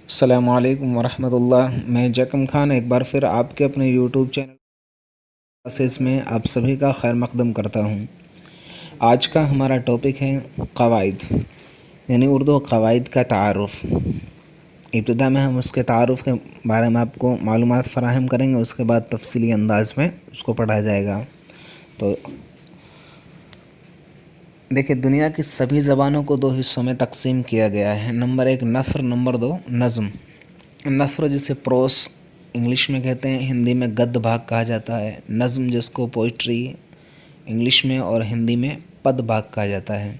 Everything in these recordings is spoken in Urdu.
السلام علیکم ورحمۃ اللہ۔ میں جکم خان ایک بار پھر آپ کے اپنے یوٹیوب چینل کلاسز میں آپ سبھی کا خیر مقدم کرتا ہوں۔ آج کا ہمارا ٹاپک ہے قواعد، یعنی اردو قواعد کا تعارف۔ ابتدا میں ہم اس کے تعارف کے بارے میں آپ کو معلومات فراہم کریں گے، اس کے بعد تفصیلی انداز میں اس کو پڑھا جائے گا۔ تو دیکھیں، دنیا کی سبھی زبانوں کو دو حصوں میں تقسیم کیا گیا ہے۔ نمبر 1 نثر، نمبر 2 نظم۔ نثر جسے پروس انگلش میں کہتے ہیں، ہندی میں گد بھاگ کہا جاتا ہے۔ نظم جس کو پوئٹری انگلش میں اور ہندی میں پد بھاگ کہا جاتا ہے۔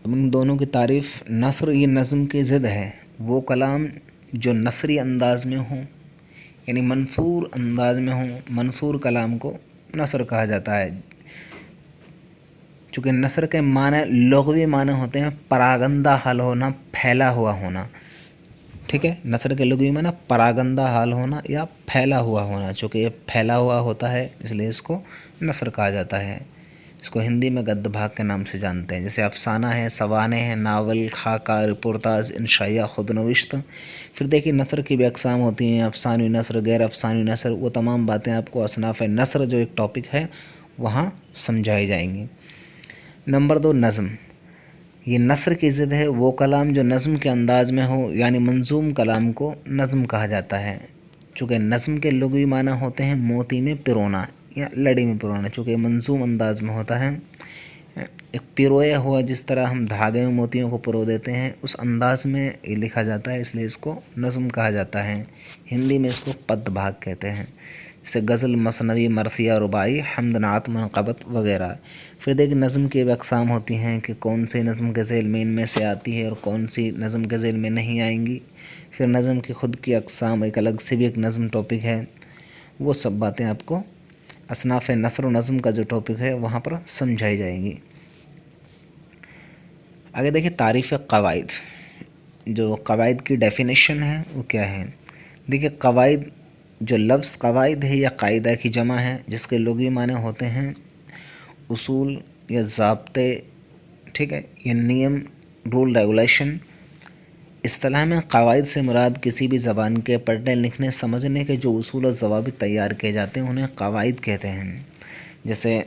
اب ان دونوں کی تعریف۔ نثر یہ نظم کی ضد ہے، وہ کلام جو نثری انداز میں ہوں، یعنی منثور انداز میں ہوں۔ منثور کلام کو نثر کہا جاتا ہے۔ چونکہ نثر کے معنی لغوی معنی ہوتے ہیں پراگندہ حال ہونا، پھیلا ہوا ہونا۔ ٹھیک ہے، نثر کے لغوی معنی پراگندہ حال ہونا یا پھیلا ہوا ہونا۔ چونکہ یہ پھیلا ہوا ہوتا ہے اس لیے اس کو نثر کہا جاتا ہے۔ اس کو ہندی میں گد بھاگ کے نام سے جانتے ہیں۔ جیسے افسانہ ہے، سوانح ہے، ناول، خاکہ، رپورتاج، انشائیہ، خود نوشت۔ پھر دیکھیے نثر کی بھی اقسام ہوتی ہیں، افسانوی نثر، غیر افسانوی نثر۔ وہ تمام باتیں آپ کو اصناف نثر جو ایک ٹاپک ہے وہاں سمجھائی جائیں گی۔ نمبر 2 نظم۔ یہ نثر کی ضد ہے، وہ کلام جو نظم کے انداز میں ہو، یعنی منظوم کلام کو نظم کہا جاتا ہے۔ چونکہ نظم کے لغوی معنی ہوتے ہیں موتی میں پرونا یا لڑی میں پرونا۔ چونکہ منظوم انداز میں ہوتا ہے، ایک پرویا ہوا، جس طرح ہم دھاگے میں موتیوں کو پرو دیتے ہیں اس انداز میں یہ لکھا جاتا ہے، اس لیے اس کو نظم کہا جاتا ہے۔ ہندی میں اس کو پد بھاگ کہتے ہیں، جیسے غزل، مثنوی، مرثیہ، رباعی، حمد، نعت، منقبت وغیرہ۔ پھر دیکھیں نظم کی بھی اقسام ہوتی ہیں کہ کون سی نظم کے ذیل میں ان میں سے آتی ہے اور کون سی نظم کے ذیل میں نہیں آئیں گی۔ پھر نظم کی خود کی اقسام، ایک الگ سے بھی ایک نظم ٹاپک ہے۔ وہ سب باتیں آپ کو اصناف نثر و نظم کا جو ٹاپک ہے وہاں پر سمجھائی جائیں گی۔ آگے دیکھیں تعریف قواعد۔ جو قواعد کی ڈیفینیشن ہے وہ کیا ہے؟ دیکھیں قواعد، جو لفظ قواعد ہے یا قاعدہ کی جمع ہے، جس کے لغوی معنی ہوتے ہیں اصول یا ضابطے، ٹھیک ہے، یہ نیم، رول، ریگولیشن۔ اصطلاح میں قواعد سے مراد کسی بھی زبان کے پڑھنے، لکھنے، سمجھنے کے جو اصول و ضوابط تیار کیے جاتے ہیں انہیں قواعد کہتے ہیں۔ جیسے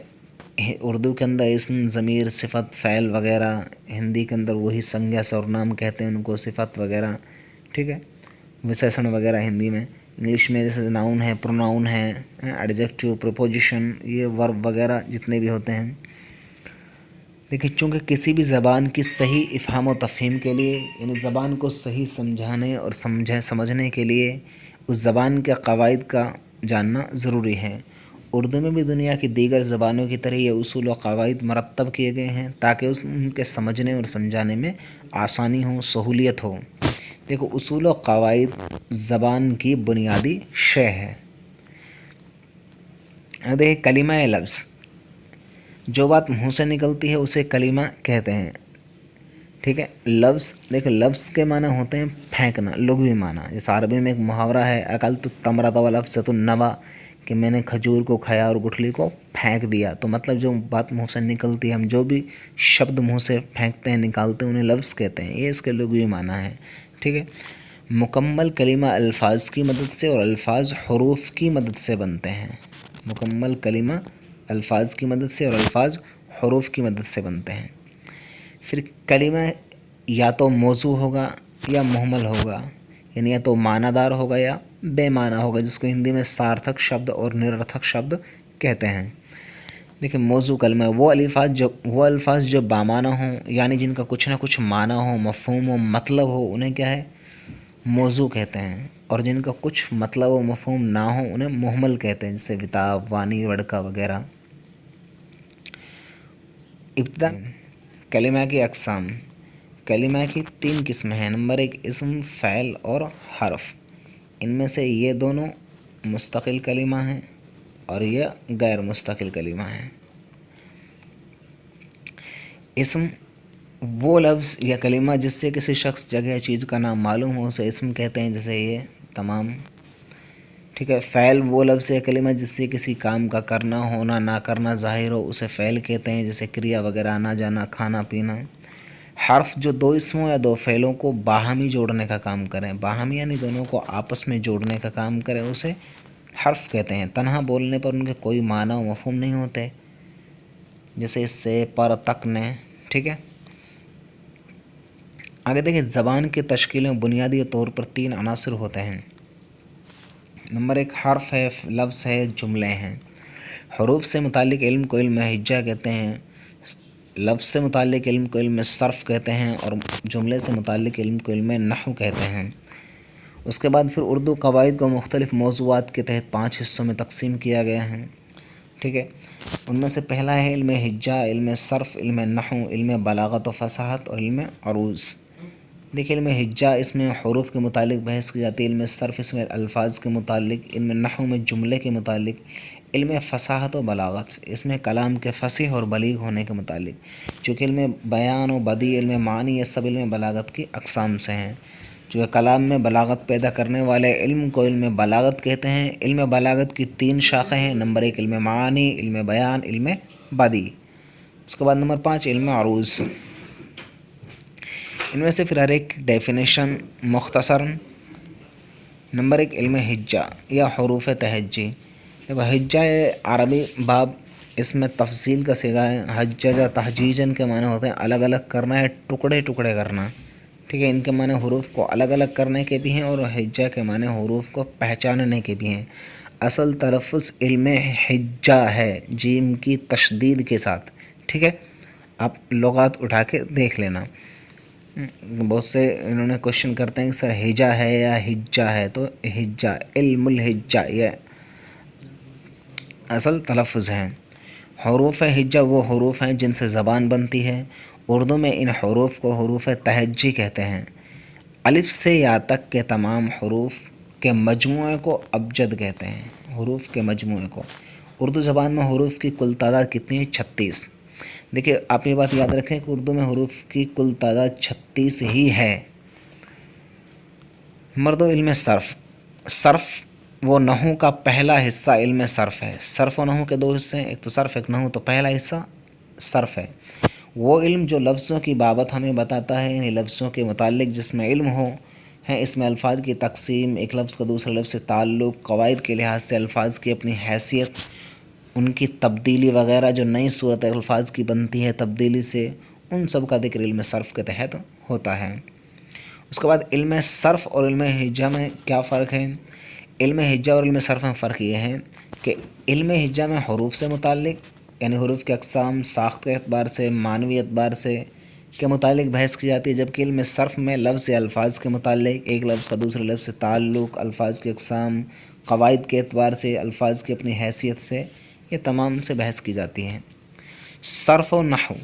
اردو کے اندر اسم، ضمیر، صفت، فعل وغیرہ، ہندی کے اندر وہی سنجا سرنام کہتے ہیں ان کو، صفت وغیرہ، ٹھیک ہے، وشیشن وغیرہ ہندی میں۔ انگلش میں جیسے ناؤن ہے، پروناؤن ہے، ایڈجیکٹیو، پریپوزیشن، یہ ورب وغیرہ جتنے بھی ہوتے ہیں۔ لیکن چونکہ کسی بھی زبان کی صحیح افہام و تفہیم کے لیے، یعنی زبان کو صحیح سمجھانے اور سمجھنے کے لیے اس زبان کے قواعد کا جاننا ضروری ہے۔ اردو میں بھی دنیا کی دیگر زبانوں کی طرح یہ اصول و قواعد مرتب کیے گئے ہیں تاکہ ان کے سمجھنے اور سمجھانے میں آسانی ہو، سہولیت ہو۔ دیکھو اصول و قواعد زبان کی بنیادی شے ہے۔ دیکھیں کلمہ لفظ، جو بات منہ سے نکلتی ہے اسے کلمہ کہتے ہیں، ٹھیک ہے۔ لفظ، دیکھیں لفظ کے معنی ہوتے ہیں پھینکنا، لغوی معنی۔ جیسے عربی میں ایک محاورہ ہے، اکلت التمرۃ ولفظۃ النویٰ، کہ میں نے کھجور کو کھایا اور گٹھلی کو پھینک دیا۔ تو مطلب جو بات منہ سے نکلتی ہے، ہم جو بھی شبد منہ سے پھینکتے ہیں، نکالتے ہیں، انہیں لفظ کہتے ہیں۔ یہ اس کے لغوی معنی ہے، ٹھیک ہے۔ مکمل کلمہ الفاظ کی مدد سے اور الفاظ حروف کی مدد سے بنتے ہیں۔ مکمل کلمہ الفاظ کی مدد سے اور الفاظ حروف کی مدد سے بنتے ہیں۔ پھر کلمہ یا تو موضوع ہوگا یا مہمل ہوگا، یعنی یا تو معنی دار ہوگا یا بے معنی ہوگا، جس کو ہندی میں سارتھک شبد اور نررتھک شبد کہتے ہیں۔ دیکھیں موضوع کلمہ وہ الفاظ جو بامعنی ہوں، یعنی جن کا کچھ نہ کچھ معنی ہو، مفہوم ہو، مطلب ہو، انہیں کیا ہے؟ موضوع کہتے ہیں۔ اور جن کا کچھ مطلب و مفہوم نہ ہو انہیں مہمل کہتے ہیں، جیسے وتاب، وانی، وڑکا وغیرہ۔ ابتدا کلمہ کی اقسام۔ کلمہ کی 3 قسمیں ہیں۔ نمبر 1 اسم، فعل اور حرف۔ ان میں سے یہ دونوں مستقل کلمہ ہیں اور یہ غیر مستقل کلمہ ہیں۔ اسم وہ لفظ یا کلمہ جس سے کسی شخص، جگہ یا چیز کا نام معلوم ہو اسے اسم کہتے ہیں، جیسے یہ تمام، ٹھیک ہے۔ فعل وہ لفظ یا کلمہ جس سے کسی کام کا کرنا، ہونا، نہ کرنا ظاہر ہو اسے فعل کہتے ہیں، جیسے کریا وغیرہ، آنا جانا، کھانا پینا۔ حرف جو دو اسموں یا دو فعلوں کو باہمی جوڑنے کا کام کریں، باہمی یعنی دونوں کو آپس میں جوڑنے کا کام کریں، اسے حرف کہتے ہیں۔ تنہا بولنے پر ان کے کوئی معنی و مفہوم نہیں ہوتے، جیسے اس سے، پر، تک، نے، ٹھیک ہے۔ آگے دیکھیں، زبان کی تشکیل میں بنیادی طور پر 3 عناصر ہوتے ہیں۔ نمبر 1 حرف ہے، لفظ ہے، جملے ہیں۔ حروف سے متعلق علم کو علم ہجا کہتے ہیں، لفظ سے متعلق علم کو علم صرف کہتے ہیں، اور جملے سے متعلق علم کو علم نحو کہتے ہیں۔ اس کے بعد پھر اردو قواعد کو مختلف موضوعات کے تحت 5 حصوں میں تقسیم کیا گیا ہے، ٹھیک ہے۔ ان میں سے پہلا ہے علم ہجا، علم صرف، علم نحو، علم بلاغت و فصاحت اور علم عروض۔ دیکھیے، علم ہجا اس میں حروف کے متعلق بحث کی جاتی ہے، علم صرف اس میں الفاظ کے متعلق، علم نحو میں جملے کے متعلق، علم فصاحت و بلاغت اس میں کلام کے فصیح اور بلیغ ہونے کے متعلق۔ چونکہ علم بیان و بدیع، علم معنی، یہ سب علم بلاغت کی اقسام سے ہیں۔ جو کلام میں بلاغت پیدا کرنے والے علم کو علم بلاغت کہتے ہیں۔ علم بلاغت کی 3 شاخیں ہیں، نمبر 1 علم معانی، علم بیان، علم بدیع۔ اس کے بعد نمبر 5 علم عروض۔ ان میں سے پھر ہر ایک ڈیفینیشن مختصراً۔ نمبر 1 علم ہجا یا حروف تہجی۔ دیکھو، ہجا عربی باب، اس میں تفصیل کا صیغہ ہے۔ حججا تحجیجن کے معنی ہوتے ہیں الگ الگ کرنا ہے، ٹکڑے ٹکڑے کرنا، ٹھیک ہے۔ ان کے معنی حروف کو الگ الگ کرنے کے بھی ہیں، اور ہجا کے معنی حروف کو پہچاننے کے بھی ہیں۔ اصل تلفظ علم ہجا ہے، جیم کی تشدید کے ساتھ، ٹھیک ہے۔ آپ لغات اٹھا کے دیکھ لینا۔ بہت سے انہوں نے کوشچن کرتے ہیں کہ سر ہجا ہے یا ہجا ہے، تو ہجا، علم الہجا، یہ اصل تلفظ ہیں۔ حروف ہجا وہ حروف ہیں جن سے زبان بنتی ہے۔ اردو میں ان حروف کو حروف تہجی کہتے ہیں۔ الف سے یا تک کے تمام حروف کے مجموعے کو ابجد کہتے ہیں، حروف کے مجموعے کو۔ اردو زبان میں حروف کی کل تعداد کتنی ہے؟ 36۔ دیکھیے، آپ یہ بات یاد رکھیں کہ اردو میں حروف کی کل تعداد 36 ہی ہے۔ نمبر 2 علم صرف۔ صرف وہ نحو کا پہلا حصہ علم صرف ہے۔ صرف و نحو کے 2 حصے ہیں، ایک تو صرف، ایک نحو۔ تو پہلا حصہ صرف ہے، وہ علم جو لفظوں کی بابت ہمیں بتاتا ہے، یعنی لفظوں کے متعلق جس میں علم ہو ہے۔ اس میں الفاظ کی تقسیم، ایک لفظ کا دوسرے لفظ سے تعلق، قواعد کے لحاظ سے الفاظ کی اپنی حیثیت، ان کی تبدیلی وغیرہ، جو نئی صورت الفاظ کی بنتی ہے تبدیلی سے، ان سب کا ذکر علم صرف کے تحت ہوتا ہے۔ اس کے بعد علم صرف اور علم ہجا میں کیا فرق ہے؟ علم ہجا اور علم صرف میں فرق یہ ہے کہ علم ہجا میں حروف سے متعلق، یعنی حروف کے اقسام، ساخت کے اعتبار سے، معنوی اعتبار سے کے متعلق بحث کی جاتی ہے، جبکہ علم صرف میں لفظ یا الفاظ کے متعلق، ایک لفظ کا دوسرے لفظ سے تعلق، الفاظ کے اقسام، قواعد کے اعتبار سے، الفاظ کی اپنی حیثیت سے، یہ تمام سے بحث کی جاتی ہے۔ صرف و نحو،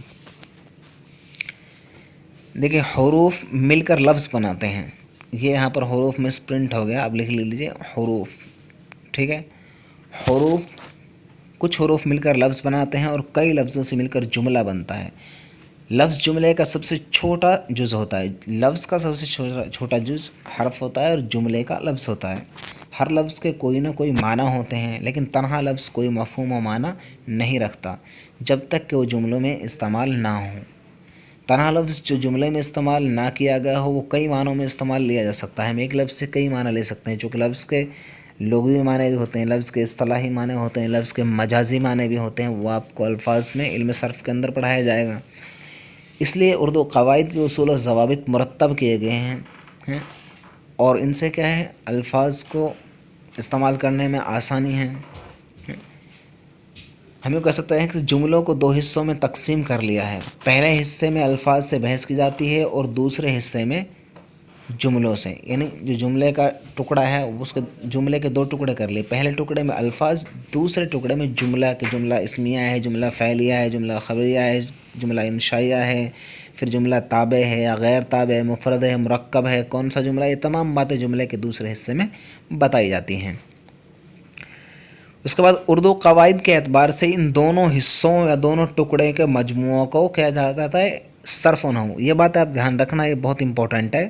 دیکھیں، حروف مل کر لفظ بناتے ہیں۔ یہ یہاں پر حروف مس پرنٹ ہو گیا، آپ لکھ لیجیے حروف، ٹھیک ہے۔ حروف، کچھ حروف مل کر لفظ بناتے ہیں اور کئی لفظوں سے مل کر جملہ بنتا ہے۔ لفظ جملے کا سب سے چھوٹا جز ہوتا ہے، لفظ کا سب سے چھوٹا جز حرف ہوتا ہے، اور جملے کا لفظ ہوتا ہے۔ ہر لفظ کے کوئی نہ کوئی معنی ہوتے ہیں، لیکن تنہا لفظ کوئی مفہوم و معنی نہیں رکھتا جب تک کہ وہ جملوں میں استعمال نہ ہو۔ تنہا لفظ جو جملے میں استعمال نہ کیا گیا ہو، وہ کئی معنوں میں استعمال لیا جا سکتا ہے۔ ہم ایک لفظ سے کئی معنی لے سکتے ہیں، چونکہ لفظ کے لغوی معنی بھی ہوتے ہیں، لفظ کے اصطلاحی معنی ہوتے ہیں، لفظ کے مجازی معنی بھی ہوتے ہیں۔ وہ آپ کو الفاظ میں علم صرف کے اندر پڑھایا جائے گا۔ اس لیے اردو قواعد کے اصول و ضوابط مرتب کیے گئے ہیں، اور ان سے کیا ہے، الفاظ کو استعمال کرنے میں آسانی ہے۔ ہم یہ کہہ سکتے ہیں کہ جملوں کو 2 حصوں میں تقسیم کر لیا ہے۔ پہلے حصے میں الفاظ سے بحث کی جاتی ہے، اور دوسرے حصے میں جملوں سے، یعنی جو جملے کا ٹکڑا ہے اس کے جملے کے 2 ٹکڑے کر لیے۔ پہلے ٹکڑے میں الفاظ، دوسرے ٹکڑے میں جملہ، کہ جملہ اسمیہ ہے، جملہ فعلیہ ہے، جملہ خبریہ ہے، جملہ انشائیہ ہے، پھر جملہ تابع ہے یا غیر تابع ہے، مفرد ہے، مرکب ہے، کون سا جملہ، یہ تمام باتیں جملے کے دوسرے حصے میں بتائی جاتی ہیں۔ اس کے بعد اردو قواعد کے اعتبار سے ان دونوں حصوں یا دونوں ٹکڑے کے مجموعوں کو کیا جاتا ہے؟ صرف و نحو۔ یہ بات آپ دھیان رکھنا، یہ بہت امپورٹنٹ ہے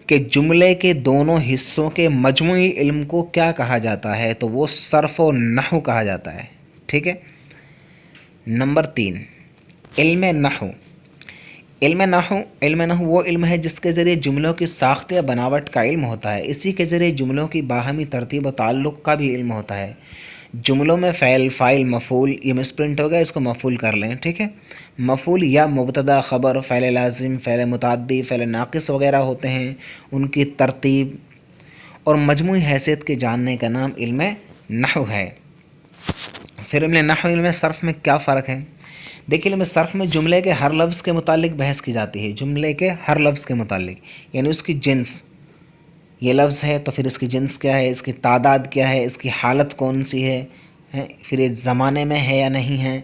کہ جملے کے دونوں حصوں کے مجموعی علم کو کیا کہا جاتا ہے؟ تو وہ صرف و نحو کہا جاتا ہے، ٹھیک ہے۔ نمبر 3 علم نحو۔ علم نحو وہ علم ہے جس کے ذریعے جملوں کی ساخت یا بناوٹ کا علم ہوتا ہے، اسی کے ذریعے جملوں کی باہمی ترتیب و تعلق کا بھی علم ہوتا ہے۔ جملوں میں فعل، فاعل، مفعول، یہ مس پرنٹ ہو گیا، اس کو مفعول کر لیں، ٹھیک ہے۔ مفعول یا مبتدا، خبر، فعل لازم، فعل متعدی، فعل ناقص وغیرہ ہوتے ہیں، ان کی ترتیب اور مجموعی حیثیت کے جاننے کا نام علم نحو ہے۔ پھر علم نحو علم صرف میں کیا فرق ہے؟ دیکھیے، علم صرف میں جملے کے ہر لفظ کے متعلق بحث کی جاتی ہے، جملے کے ہر لفظ کے متعلق، یعنی اس کی جنس، یہ لفظ ہے تو پھر اس کی جنس کیا ہے، اس کی تعداد کیا ہے، اس کی حالت کون سی ہے، پھر یہ زمانے میں ہے یا نہیں ہے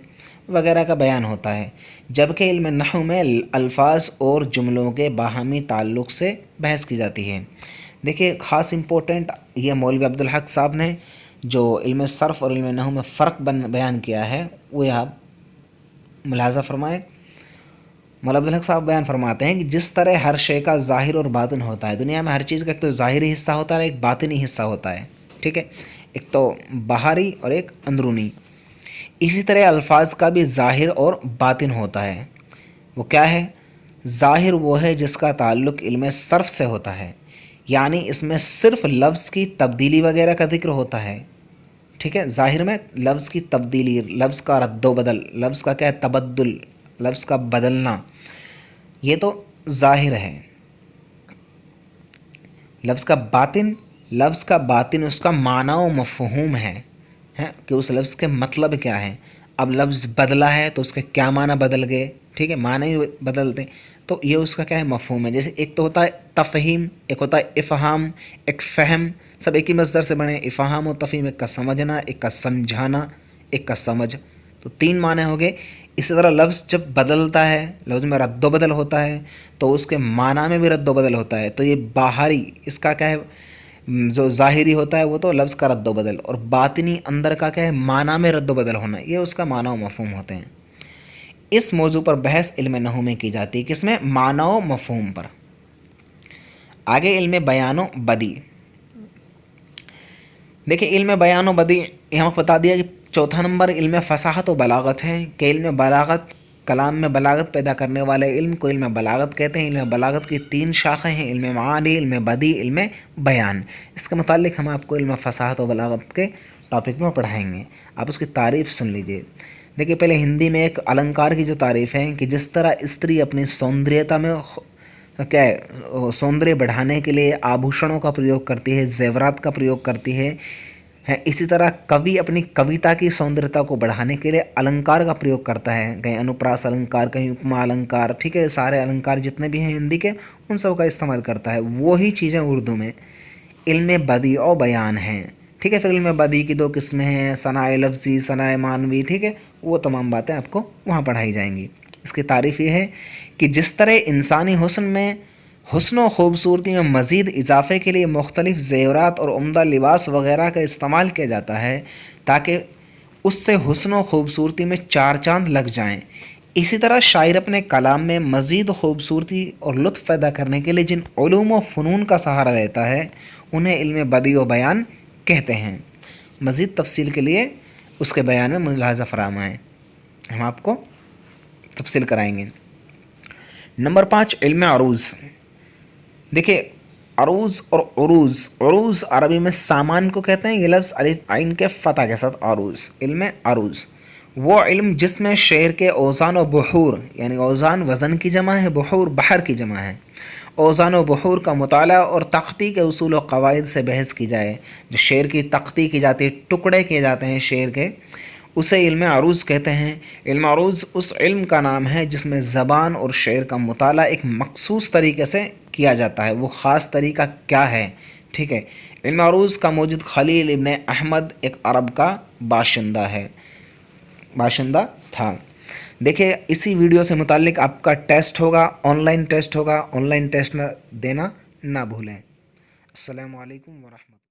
وغیرہ کا بیان ہوتا ہے۔ جبکہ علم نحو میں الفاظ اور جملوں کے باہمی تعلق سے بحث کی جاتی ہے۔ دیکھیے، خاص امپورٹنٹ یہ مولوی عبدالحق صاحب نے جو علم صرف اور علم نحو میں فرق بیان کیا ہے وہ آپ ملاحظہ فرمائیں۔ مولانا عبدالحق صاحب بیان فرماتے ہیں کہ جس طرح ہر شے کا ظاہر اور باطن ہوتا ہے، دنیا میں ہر چیز کا ایک تو ظاہری حصہ ہوتا ہے، ایک باطنی حصہ ہوتا ہے، ٹھیک ہے، ایک تو باہری اور ایک اندرونی، اسی طرح الفاظ کا بھی ظاہر اور باطن ہوتا ہے۔ وہ کیا ہے؟ ظاہر وہ ہے جس کا تعلق علم صرف سے ہوتا ہے، یعنی اس میں صرف لفظ کی تبدیلی وغیرہ کا ذکر ہوتا ہے، ٹھیک ہے۔ ظاہر میں لفظ کی تبدیلی، لفظ کا رد و بدل، لفظ کا کیا ہے، تبدل، لفظ کا بدلنا، یہ تو ظاہر ہے۔ لفظ کا باطن اس کا معنی و مفہوم ہے کہ اس لفظ کے مطلب کیا ہے۔ اب لفظ بدلا ہے تو اس کے کیا معنی بدل گئے، ٹھیک ہے، معنی بھی بدلتے، تو یہ اس کا کیا ہے، مفہوم ہے۔ جیسے ایک تو ہوتا ہے تفہیم، ایک ہوتا ہے افہام، ایک فہم، سب ایک ہی مصدر سے بنے، افہام و تفہیم، ایک کا سمجھنا، ایک کا سمجھانا، ایک کا سمجھ، تو تین معنی ہو گئے۔ اسی طرح لفظ جب بدلتا ہے، لفظ میں رد و بدل ہوتا ہے تو اس کے معنی میں بھی رد و بدل ہوتا ہے، تو یہ باہری، اس کا کیا ہے، جو ظاہری ہوتا ہے وہ تو لفظ کا رد و بدل، اور باطنی اندر کا کیا ہے، معنی میں رد و بدل ہونا، یہ اس کا معنی و مفہوم ہوتے ہیں۔ اس موضوع پر بحث علم نحو میں کی جاتی ہے، کس میں؟ معنی و مفہوم پر۔ آگے علم بیان و بدیع۔ دیکھیں، علم بیان و بدیع یہاں بتا دیا کہ چوتھا نمبر علم فصاحت و بلاغت ہے، کہ علم بلاغت، کلام میں بلاغت پیدا کرنے والے علم کو علم بلاغت کہتے ہیں۔ علم بلاغت کی تین شاخیں ہیں، علم معانی، علم بدیع، علم بیان۔ اس کے متعلق ہم آپ کو علم فصاحت و بلاغت کے ٹاپک میں پڑھائیں گے، آپ اس کی تعریف سن لیجئے۔ دیکھیے، پہلے ہندی میں ایک النکار کی جو تعریف ہے کہ جس طرح استری اپنی سوندریتا میں کیا ہے، سوندریہ بڑھانے کے لیے آبھوشنوں کا پریوگ کرتی ہے، زیورات کا پریوگ کرتی ہے، اسی طرح کوی اپنی کویتا کی سوندرتا کو بڑھانے کے لیے النکار کا پریوگ کرتا ہے، کہیں انوپراس النکار، کہیں اپما النکار، ٹھیک ہے، سارے النکار جتنے بھی ہیں ہندی کے ان سب کا استعمال کرتا ہے۔ وہی چیزیں اردو میں علم بدیع و بیان ہیں، ٹھیک ہے۔ پھر علم بدیع کی دو قسمیں ہیں، ثناء لفظی، ثناء معنوی، ٹھیک ہے، وہ تمام باتیں آپ کو وہاں پڑھائی جائیں گی۔ اس کی تعریف یہ ہے کہ جس طرح انسانی حسن و خوبصورتی میں مزید اضافے کے لیے مختلف زیورات اور عمدہ لباس وغیرہ کا استعمال کیا جاتا ہے تاکہ اس سے حسن و خوبصورتی میں چار چاند لگ جائیں، اسی طرح شاعر اپنے کلام میں مزید خوبصورتی اور لطف پیدا کرنے کے لیے جن علوم و فنون کا سہارا لیتا ہے انہیں علم بدیع و بیان کہتے ہیں۔ مزید تفصیل کے لیے اس کے بیان میں ملاحظہ فرما ہے، ہم آپ کو تفصیل کرائیں گے۔ نمبر 5 علم عروض۔ دیکھیں، عروض اور عروض عربی میں سامان کو کہتے ہیں، یہ لفظ الف عین کے فتح کے ساتھ عروض، علم عروض وہ علم جس میں شعر کے اوزان و بحور، یعنی اوزان وزن کی جمع ہے، بحور بحر کی جمع ہے، اوزان و بحور کا مطالعہ اور تختی کے اصول و قواعد سے بحث کی جائے، جو شعر کی تختی کی جاتی ہے، ٹکڑے کیے جاتے ہیں شعر کے، اسے علم عروض کہتے ہیں۔ علم عروض اس علم کا نام ہے جس میں زبان اور شعر کا مطالعہ ایک مخصوص طریقے سے کیا جاتا ہے، وہ خاص طریقہ کیا ہے، ٹھیک ہے۔ علم عروض کا موجد خلیل ابن احمد ایک عرب کا باشندہ تھا۔ دیکھیں، اسی ویڈیو سے متعلق آپ کا ٹیسٹ ہوگا، آن لائن ٹیسٹ ہوگا، آن لائن ٹیسٹ دینا نہ بھولیں۔ السلام علیکم ورحمۃ اللہ۔